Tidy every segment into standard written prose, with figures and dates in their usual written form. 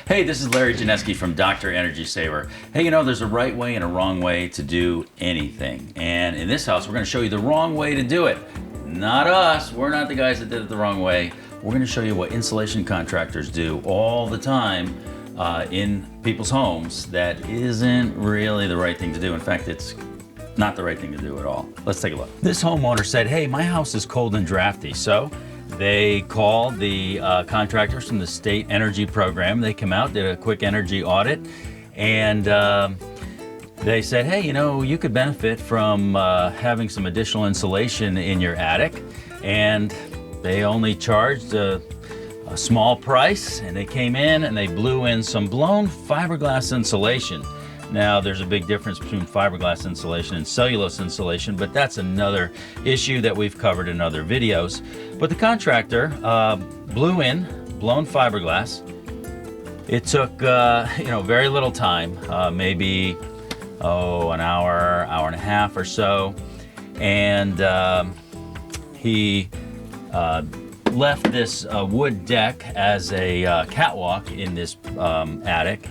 Hey, this is Larry Janesky from Dr. Energy Saver. Hey, you know, there's a right way and a wrong way to do anything. And in this house, we're going to show you the wrong way to do it. Not us. We're not the guys that did it the wrong way. We're going to show you what insulation contractors do all the time in people's homes that isn't really the right thing to do. In fact, it's not the right thing to do at all. Let's take a look. This homeowner said, hey, my house is cold and drafty. So they called the contractors from the state energy program. They come out, did a quick energy audit, and they said, hey, you know, you could benefit from having some additional insulation in your attic. And they only charged a small price, and they came in and they blew in some blown fiberglass insulation. Now, there's a big difference between fiberglass insulation and cellulose insulation, but that's another issue that we've covered in other videos. But the contractor blew in blown fiberglass. It took very little time, maybe an hour, hour and a half or so, and he left this wood deck as a catwalk in this attic,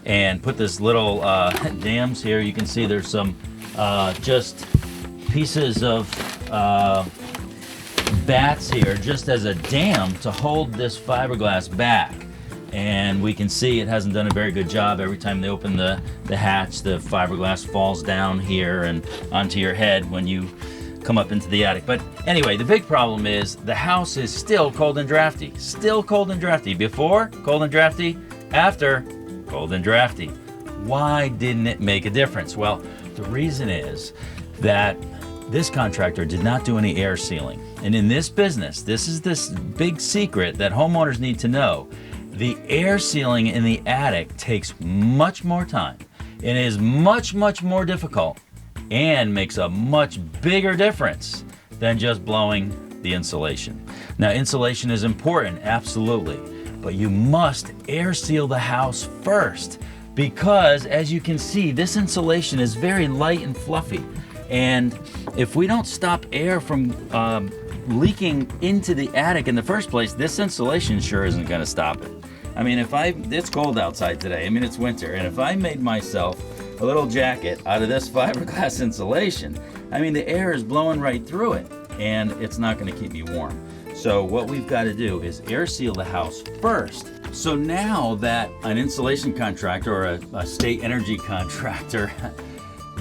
and put this little dams here. You can see there's some just pieces of bats here just as a dam to hold this fiberglass back. And we can see it hasn't done a very good job. Every time they open the hatch, the fiberglass falls down here and onto your head when you come up into the attic. But anyway, the big problem is the house is still cold and drafty. Still cold and drafty. Before, cold and drafty. After, cold and drafty. Why didn't it make a difference? Well, the reason is that this contractor did not do any air sealing. And in this business, this is this big secret that homeowners need to know. The air sealing in the attic takes much more time and is much, much more difficult and makes a much bigger difference than just blowing the insulation. Now, insulation is important, absolutely. But you must air seal the house first, because as you can see, this insulation is very light and fluffy. And if we don't stop air from leaking into the attic in the first place, this insulation sure isn't going to stop it. I mean, it's cold outside today. I mean, it's winter. And if I made myself a little jacket out of this fiberglass insulation, I mean, the air is blowing right through it, and it's not going to keep me warm. So what we've got to do is air seal the house first. So now that an insulation contractor or a state energy contractor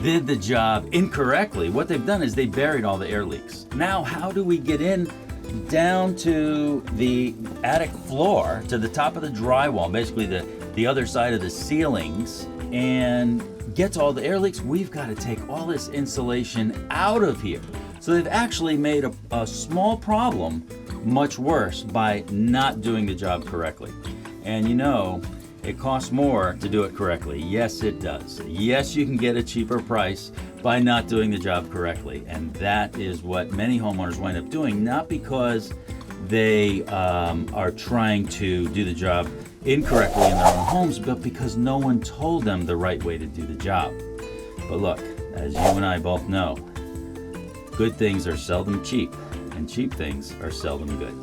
did the job incorrectly, what they've done is they buried all the air leaks. Now, how do we get in down to the attic floor, to the top of the drywall, basically the other side of the ceilings, and get to all the air leaks? We've got to take all this insulation out of here. So they've actually made a small problem much worse by not doing the job correctly. And you know, it costs more to do it correctly. Yes, it does. Yes, you can get a cheaper price by not doing the job correctly. And that is what many homeowners wind up doing, not because they are trying to do the job incorrectly in their own homes, but because no one told them the right way to do the job. But look, as you and I both know, good things are seldom cheap, and cheap things are seldom good.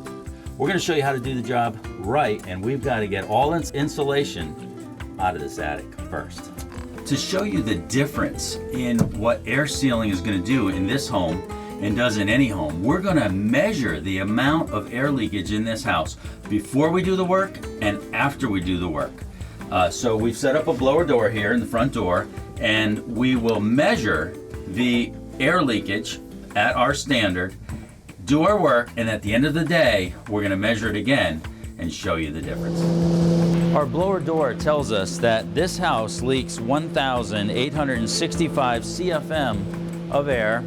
We're going to show you how to do the job right, and we've got to get all insulation out of this attic first. To show you the difference in what air sealing is going to do in this home and does in any home, we're going to measure the amount of air leakage in this house before we do the work and after we do the work. So we've set up a blower door here in the front door, and we will measure the air leakage at our standard, do our work, and at the end of the day, we're going to measure it again and show you the difference. Our blower door tells us that this house leaks 1,865 CFM of air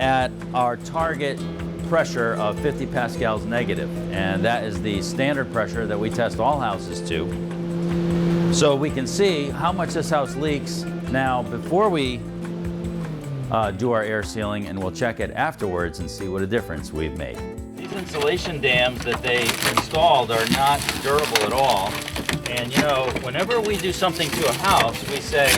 at our target pressure of 50 pascals negative, and that is the standard pressure that we test all houses to. So we can see how much this house leaks now before we do our air sealing, and we'll check it afterwards and see what a difference we've made. These insulation dams that they installed are not durable at all. And you know, whenever we do something to a house, we say,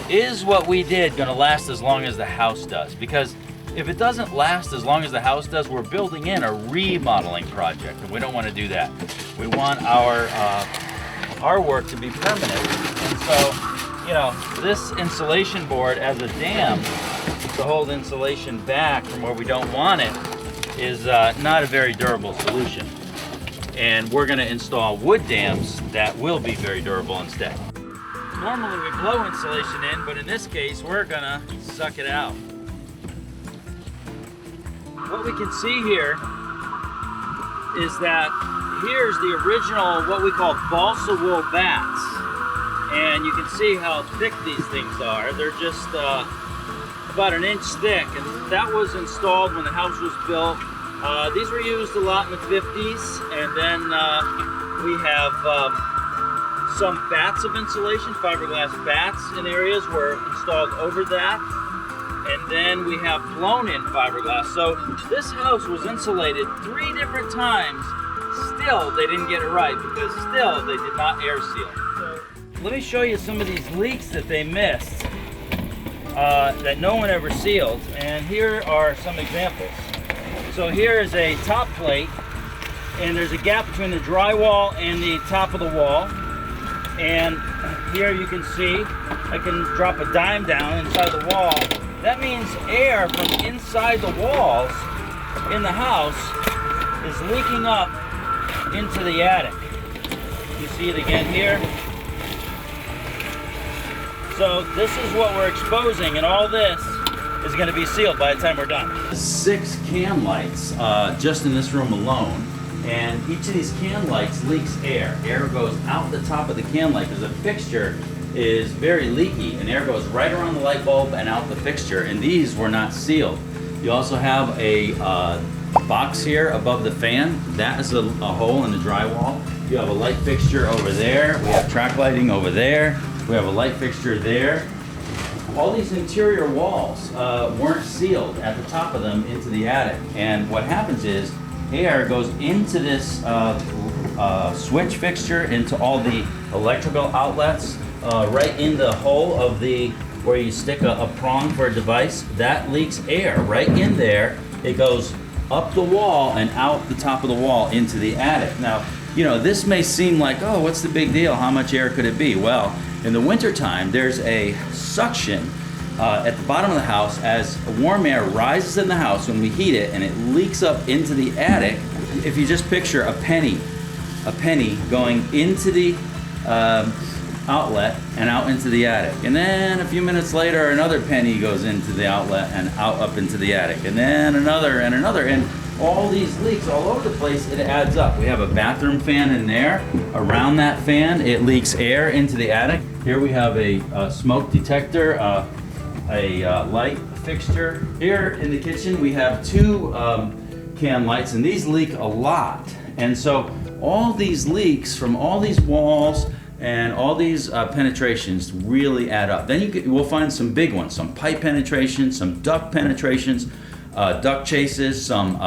is what we did going to last as long as the house does? Because if it doesn't last as long as the house does, we're building in a remodeling project, and we don't want to do that. We want our work to be permanent. And so, you know, this insulation board as a dam to hold insulation back from where we don't want it is not a very durable solution. And we're going to install wood dams that will be very durable instead. Normally we blow insulation in, but in this case we're going to suck it out. What we can see here is that here's the original, what we call balsa wool bats. And you can see how thick these things are. They're just about an inch thick, and that was installed when the house was built. These were used a lot in the 50s, and then we have some bats of insulation, fiberglass bats in areas were installed over that. And then we have blown-in fiberglass. So this house was insulated 3 different times. Still, they didn't get it right because still they did not air seal. So let me show you some of these leaks that they missed that no one ever sealed. And here are some examples. So here is a top plate, and there's a gap between the drywall and the top of the wall. And here you can see, I can drop a dime down inside the wall. That means air from inside the walls in the house is leaking up into the attic. You see it again here. So this is what we're exposing, and all this is going to be sealed by the time we're done. 6 can lights just in this room alone, and each of these can lights leaks air. Air goes out the top of the can light because the fixture is very leaky, and air goes right around the light bulb and out the fixture, and these were not sealed. You also have a box here above the fan. That is a hole in the drywall. You have a light fixture over there. We have track lighting over there. We have a light fixture there. All these interior walls weren't sealed at the top of them into the attic, and what happens is air goes into this switch fixture, into all the electrical outlets, right in the hole of the where you stick a prong for a device. That leaks air right in there. It goes up the wall and out the top of the wall into the attic. Now, you know, this may seem like, oh, what's the big deal? How much air could it be? Well, in the wintertime, there's a suction at the bottom of the house as warm air rises in the house when we heat it, and it leaks up into the attic. If you just picture a penny going into the outlet and out into the attic, and then a few minutes later another penny goes into the outlet and out up into the attic, and then another, and all these leaks all over the place, it adds up. We have a bathroom fan in there. Around that fan, it leaks air into the attic. Here we have a smoke detector, a light fixture. Here in the kitchen, we have 2 can lights, and these leak a lot. And so all these leaks from all these walls and all these penetrations really add up. Then we'll find some big ones, some pipe penetrations, some duct penetrations, duct chases, some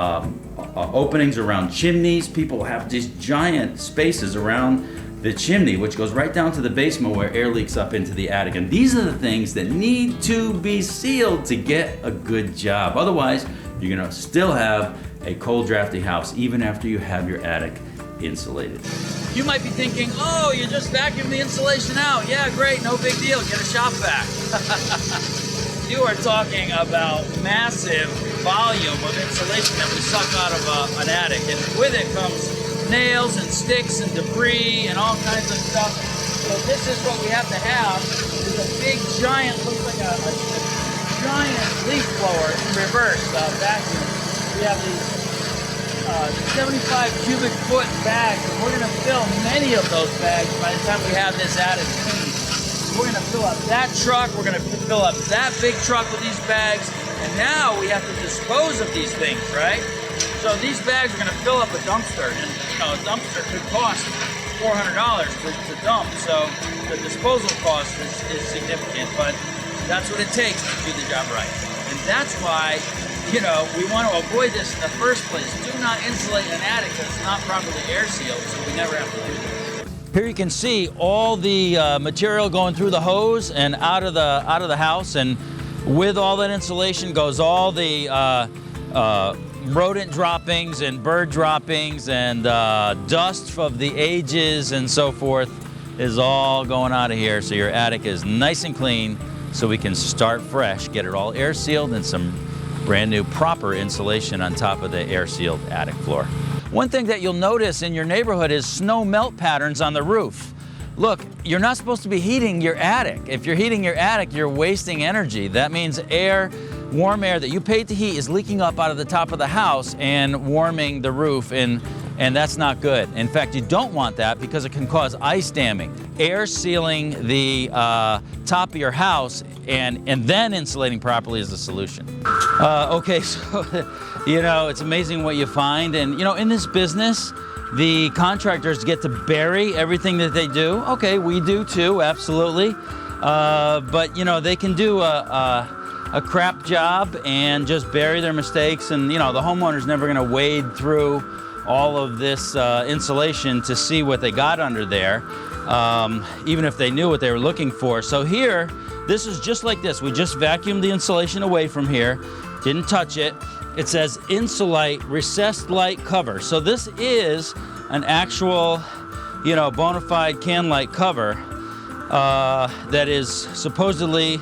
openings around chimneys. People have these giant spaces around the chimney, which goes right down to the basement where air leaks up into the attic. And these are the things that need to be sealed to get a good job. Otherwise, you're gonna still have a cold, drafty house even after you have your attic insulated. You might be thinking, oh, you just vacuum the insulation out. Yeah, great, no big deal, get a shop vac. You are talking about massive volume of insulation that we suck out of an attic, and with it comes nails and sticks and debris and all kinds of stuff. So this is what we have to have, is a big giant, looks like a giant leaf blower in reverse vacuum. We have these 75 cubic foot bags, and we're going to fill many of those bags by the time we have this attic clean. We're going to fill up that truck, we're going to fill up that big truck with these bags, and now we have to dispose of these things, right? So these bags are going to fill up a dumpster, and you know, a dumpster could cost $400 to dump, so the disposal cost is significant, but that's what it takes to do the job right. And that's why, you know, we want to avoid this in the first place. Do not insulate an attic that's not properly air sealed, so we never have to do this. Here you can see all the material going through the hose and out of the house, and With all that insulation goes all the rodent droppings and bird droppings and dust of the ages and so forth is all going out of here, so your attic is nice and clean, so we can start fresh, get it all air sealed, and some brand new proper insulation on top of the air sealed attic floor. One thing that you'll notice in your neighborhood is snow melt patterns on the roof. Look, you're not supposed to be heating your attic. If you're heating your attic, you're wasting energy. That means air, warm air that you paid to heat is leaking up out of the top of the house and warming the roof, and that's not good. In fact, you don't want that because it can cause ice damming. Air sealing the top of your house and then insulating properly is the solution. Okay, so, you know, it's amazing what you find. And, you know, in this business, the contractors get to bury everything that they do. Okay, we do too, absolutely. But, you know, they can do a crap job and just bury their mistakes. And, you know, the homeowner's never going to wade through all of this insulation to see what they got under there, even if they knew what they were looking for. So here, this is just like this. We just vacuumed the insulation away from here, didn't touch it. It says insulate recessed light cover. So this is an actual, you know, bona fide can light cover that is supposedly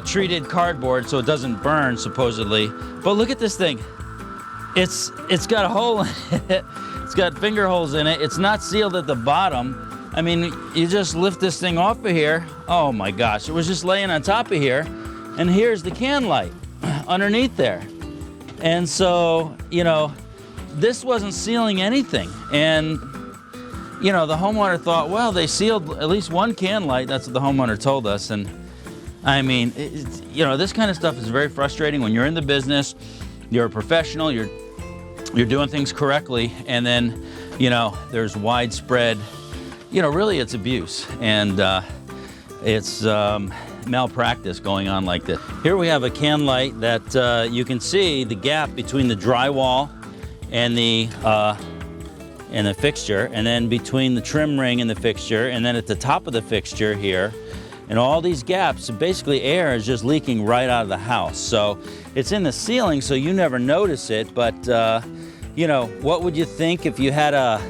treated cardboard so it doesn't burn, supposedly. But look at this thing. It's got a hole in it. It's got finger holes in it. It's not sealed at the bottom. I mean, you just lift this thing off of here. Oh my gosh, it was just laying on top of here. And here's the can light underneath there. And so, you know, this wasn't sealing anything. And, you know, the homeowner thought, well, they sealed at least one can light. That's what the homeowner told us. And I mean, you know, this kind of stuff is very frustrating when you're in the business, you're a professional, you're doing things correctly, and then, you know, there's widespread, you know, really it's abuse, and it's malpractice going on like this. Here we have a can light that you can see the gap between the drywall and the fixture, and then between the trim ring and the fixture, and then at the top of the fixture here, and all these gaps, basically air is just leaking right out of the house. So it's in the ceiling, so you never notice it, but you know, what would you think if you had a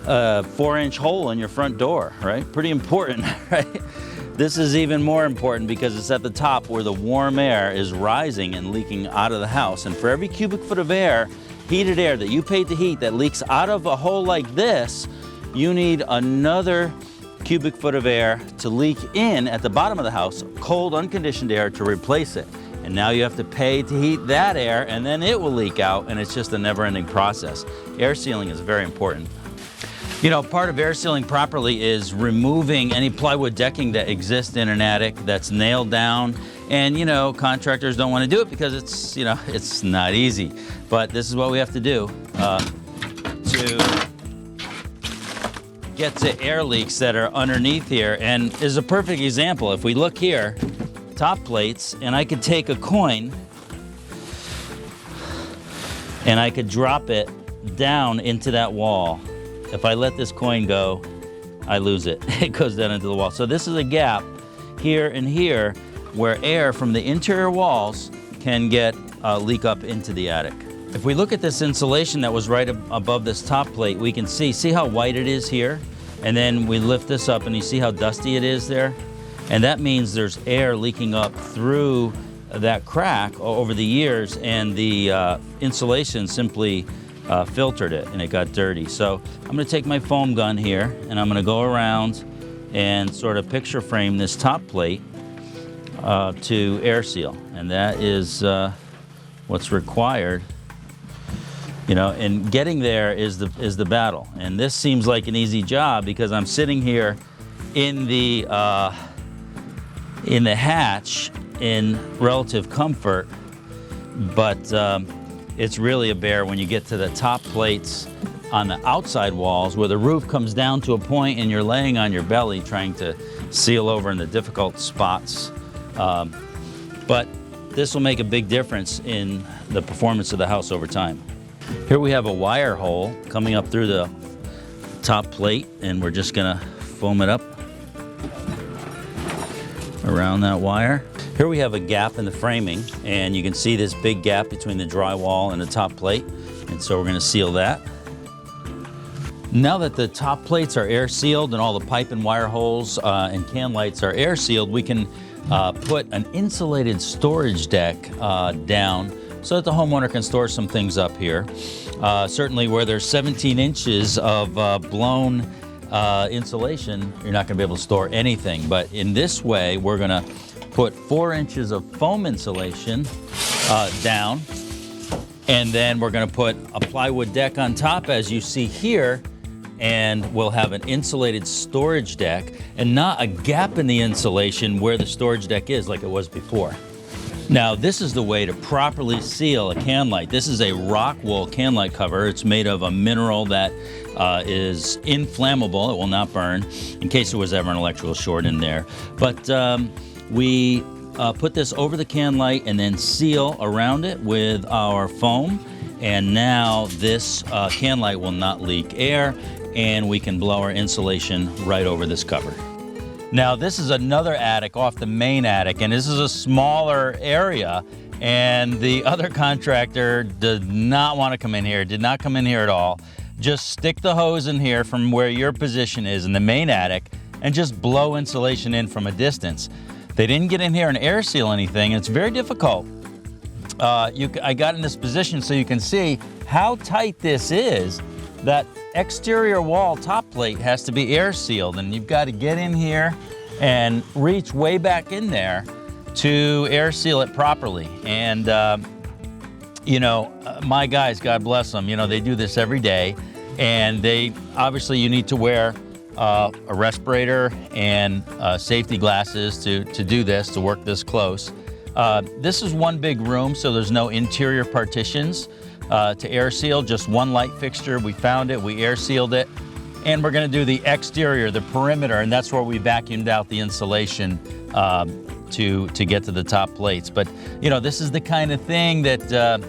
4-inch hole in your front door, right? Pretty important, right? This is even more important because it's at the top where the warm air is rising and leaking out of the house. And for every cubic foot of air, heated air that you paid to heat that leaks out of a hole like this, you need another cubic foot of air to leak in at the bottom of the house, cold, unconditioned air to replace it. And now you have to pay to heat that air, and then it will leak out, and it's just a never-ending process. Air sealing is very important. You know, part of air sealing properly is removing any plywood decking that exists in an attic that's nailed down. And, you know, contractors don't want to do it because it's, you know, it's not easy. But this is what we have to do to get to air leaks that are underneath here. And is a perfect example. If we look here, top plates, and I could take a coin and I could drop it down into that wall. If I let this coin go, I lose it. It goes down into the wall. So this is a gap here and here where air from the interior walls can get leak up into the attic. If we look at this insulation that was right above this top plate, we can see how white it is here? And then we lift this up and you see how dusty it is there? And that means there's air leaking up through that crack over the years, and the insulation simply filtered it and it got dirty. So I'm going to take my foam gun here and I'm going to go around and sort of picture frame this top plate to air seal, and that is what's required. You know, and getting there is the battle. And this seems like an easy job because I'm sitting here in the hatch in relative comfort, but it's really a bear when you get to the top plates on the outside walls where the roof comes down to a point and you're laying on your belly trying to seal over in the difficult spots. But this will make a big difference in the performance of the house over time. Here we have a wire hole coming up through the top plate, and we're just gonna foam it up around that wire. Here we have a gap in the framing, and you can see this big gap between the drywall and the top plate, and so we're going to seal that. Now that the top plates are air sealed and all the pipe and wire holes and can lights are air sealed, we can put an insulated storage deck down so that the homeowner can store some things up here. Certainly where there's 17 inches of blown insulation, you're not going to be able to store anything. But in this way, we're going to put 4 inches of foam insulation down, and then we're going to put a plywood deck on top, as you see here, and we'll have an insulated storage deck and not a gap in the insulation where the storage deck is like it was before. Now, this is the way to properly seal a can light. This is a rock wool can light cover. It's made of a mineral that is inflammable. It will not burn in case there was ever an electrical short in there. But we put this over the can light and then seal around it with our foam. And now this can light will not leak air, and we can blow our insulation right over this cover. Now, this is another attic off the main attic, and this is a smaller area, and the other contractor did not want to come in here, did not come in here at all. Just stick the hose in here from where your position is in the main attic and just blow insulation in from a distance. They didn't get in here and air seal anything, and it's very difficult. I got in this position so you can see how tight this is. That exterior wall top plate has to be air sealed, and you've got to get in here and reach way back in there to air seal it properly. And my guys, God bless them, they do this every day, and obviously you need to wear a respirator and safety glasses to do this, to work this close. This is one big room, so there's no interior partitions to air seal, just one light fixture. We found it, we air sealed it, and we're going to do the exterior, the perimeter, and that's where we vacuumed out the insulation to get to the top plates. But this is the kind of thing that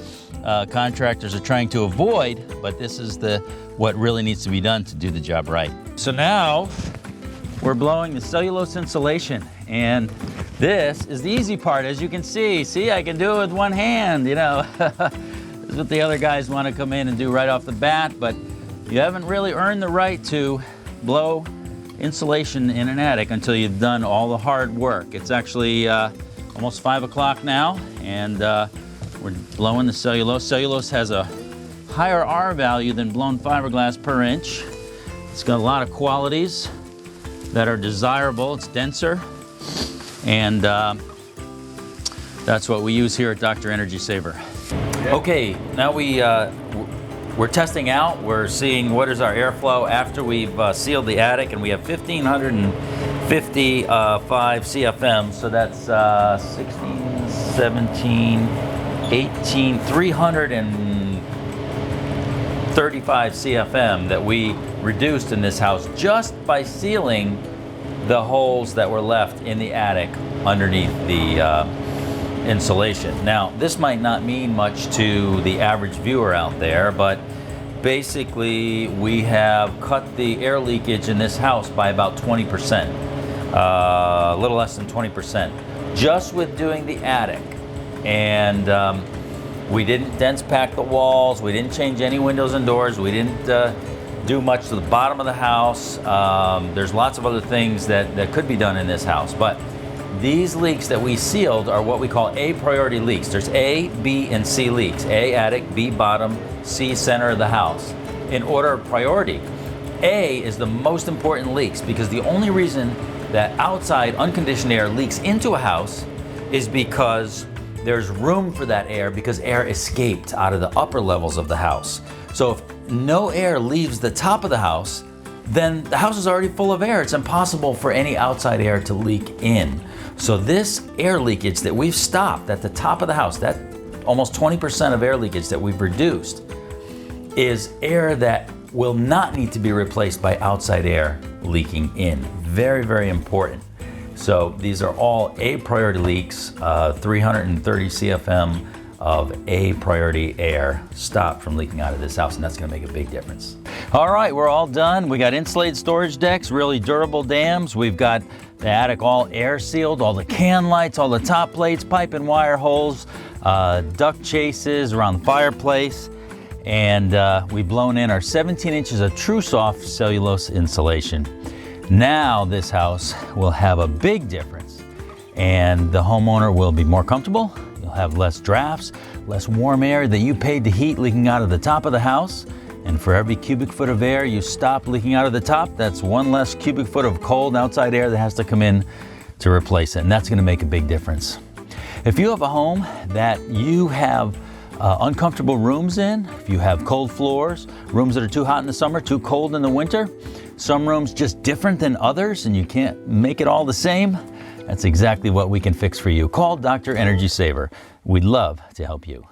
contractors are trying to avoid, but this is what really needs to be done to do the job right. So now we're blowing the cellulose insulation, and this is the easy part. As you can see, I can do it with one hand, This is what the other guys want to come in and do right off the bat, but you haven't really earned the right to blow insulation in an attic until you've done all the hard work. It's actually almost 5 o'clock now, and we're blowing the cellulose. Cellulose has a higher R value than blown fiberglass per inch. It's got a lot of qualities that are desirable. It's denser, and that's what we use here at Dr. Energy Saver. Okay, now we're testing out. We're seeing what is our airflow after we've sealed the attic, and we have 1,555 CFM, so that's 16, 17, 18, 335 CFM that we reduced in this house just by sealing the holes that were left in the attic underneath the insulation. Now, this might not mean much to the average viewer out there, but basically we have cut the air leakage in this house by about 20%, a little less than 20%, just with doing the attic. And we didn't dense pack the walls, we didn't change any windows and doors, we didn't do much to the bottom of the house. There's lots of other things that could be done in this house, but these leaks that we sealed are what we call A priority leaks. There's A, B, and C leaks. A, attic, B, bottom, C, center of the house. In order of priority, A is the most important leaks because the only reason that outside unconditioned air leaks into a house is because there's room for that air because air escaped out of the upper levels of the house. So if no air leaves the top of the house, then the house is already full of air. It's impossible for any outside air to leak in. So this air leakage that we've stopped at the top of the house, that almost 20% of air leakage that we've reduced, is air that will not need to be replaced by outside air leaking in. Very, very important. So these are all A priority leaks, 330 CFM of A priority air stopped from leaking out of this house, and that's gonna make a big difference. All right, we're all done. We got insulated storage decks, really durable dams. We've got The attic all air sealed, all the can lights, all the top plates, pipe and wire holes, duct chases around the fireplace. And we've blown in our 17 inches of true soft cellulose insulation. Now this house will have a big difference, and the homeowner will be more comfortable. You'll have less drafts, less warm air that you paid to heat leaking out of the top of the house. And for every cubic foot of air you stop leaking out of the top, that's one less cubic foot of cold outside air that has to come in to replace it. And that's going to make a big difference. If you have a home that you have uncomfortable rooms in, if you have cold floors, rooms that are too hot in the summer, too cold in the winter, some rooms just different than others and you can't make it all the same, that's exactly what we can fix for you. Call Dr. Energy Saver. We'd love to help you.